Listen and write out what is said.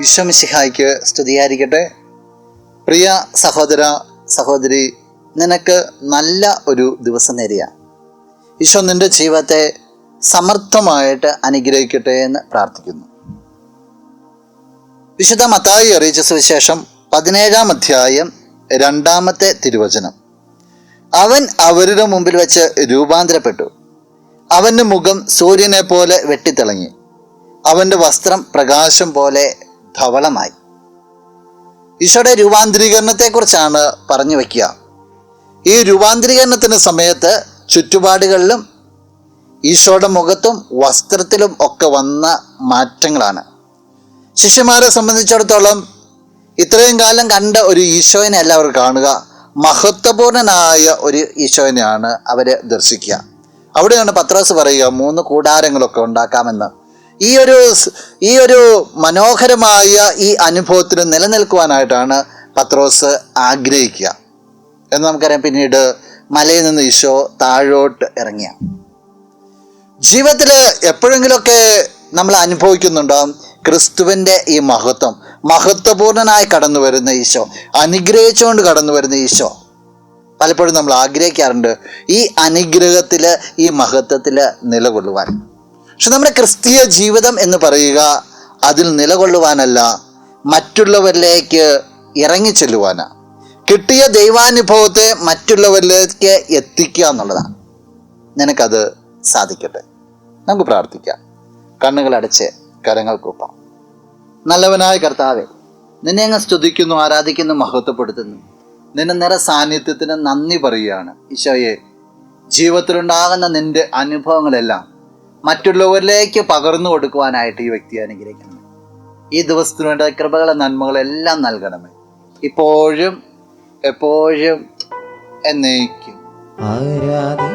ഈശോ മിശിഹായ്ക്ക് സ്തുതിയായിരിക്കട്ടെ. പ്രിയ സഹോദര സഹോദരി, നിനക്ക് നല്ല ഒരു ദിവസം നേരിയ ഈശോ നിൻ്റെ ജീവിതത്തെ സമർത്ഥമായിട്ട് അനുഗ്രഹിക്കട്ടെ എന്ന് പ്രാർത്ഥിക്കുന്നു. വിശുദ്ധ മത്തായി അറിയിച്ച സുവിശേഷം 17-ാം അധ്യായം 2-ാമത്തെ തിരുവചനം. അവൻ അവരുടെ മുമ്പിൽ വെച്ച് രൂപാന്തരപ്പെട്ടു. അവൻ്റെ മുഖം സൂര്യനെ പോലെ വെട്ടിത്തിളങ്ങി, അവൻ്റെ വസ്ത്രം പ്രകാശം പോലെ ധവളമായി. ഈശോയുടെ രൂപാന്തരീകരണത്തെക്കുറിച്ചാണ് പറഞ്ഞു വയ്ക്കുക. ഈ രൂപാന്തരീകരണത്തിന് സമയത്ത് ചുറ്റുപാടുകളിലും ഈശോയുടെ മുഖത്തും വസ്ത്രത്തിലും ഒക്കെ വന്ന മാറ്റങ്ങളാണ്. ശിഷ്യന്മാരെ സംബന്ധിച്ചിടത്തോളം ഇത്രയും കാലം കണ്ട ഒരു ഈശോനെ അല്ല അവർ കാണുക, മഹത്വപൂർണനായ ഒരു ഈശോനെയാണ് അവർ ദർശിക്കുക. അവിടെയാണ് പത്രോസ് പറയുക 3 കൂടാരങ്ങളൊക്കെ ഉണ്ടാക്കാമെന്ന്. ഈ ഒരു മനോഹരമായ ഈ അനുഭവത്തിൽ നിലനിൽക്കുവാനായിട്ടാണ് പത്രോസ് ആഗ്രഹിക്കുക എന്ന് നമുക്കറിയാം. പിന്നീട് മലയിൽ നിന്ന് ഈശോ താഴോട്ട് ഇറങ്ങിയ ജീവിതത്തിൽ എപ്പോഴെങ്കിലുമൊക്കെ നമ്മൾ അനുഭവിക്കുന്നുണ്ടോ ക്രിസ്തുവിൻ്റെ ഈ മഹത്വപൂർണനായി കടന്നു വരുന്ന ഈശോ, അനുഗ്രഹിച്ചുകൊണ്ട് കടന്നു വരുന്ന ഈശോ. പലപ്പോഴും നമ്മൾ ആഗ്രഹിക്കാറുണ്ട് ഈ അനുഗ്രഹത്തിൽ, ഈ മഹത്വത്തിൽ നിലകൊള്ളുവാൻ. പക്ഷെ നമ്മുടെ ക്രിസ്തീയ ജീവിതം എന്ന് പറയുക അതിൽ നിലകൊള്ളുവാനല്ല, മറ്റുള്ളവരിലേക്ക് ഇറങ്ങിച്ചെല്ലുവാനാണ്. കിട്ടിയ ദൈവാനുഭവത്തെ മറ്റുള്ളവരിലേക്ക് എത്തിക്കുക എന്നുള്ളതാണ്. നിനക്കത് സാധിക്കട്ടെ. നമുക്ക് പ്രാർത്ഥിക്കാം. കണ്ണുകളടച്ച് കരങ്ങൾ കൂപ്പാം. നല്ലവനായ കർത്താവേ, നിന്നെ അങ്ങ് സ്തുതിക്കുന്നു, ആരാധിക്കുന്നു, മഹത്വപ്പെടുത്തുന്നു. നിന്റെ നിറ സാന്നിധ്യത്തിന് നന്ദി പറയുകയാണ്. ഈശോയെ, ജീവിതത്തിലുണ്ടാകുന്ന നിന്റെ അനുഭവങ്ങളെല്ലാം മറ്റുള്ളവരിലേക്ക് പകർന്നു കൊടുക്കുവാനായിട്ട് ഈ വ്യക്തിയെ അനുഗ്രഹിക്കണം. ഈ ദിവസത്തിനു വേണ്ട കൃപകളും നന്മകളെല്ലാം നൽകണമേ, ഇപ്പോഴും എപ്പോഴും എന്നേക്കും. ആരാധി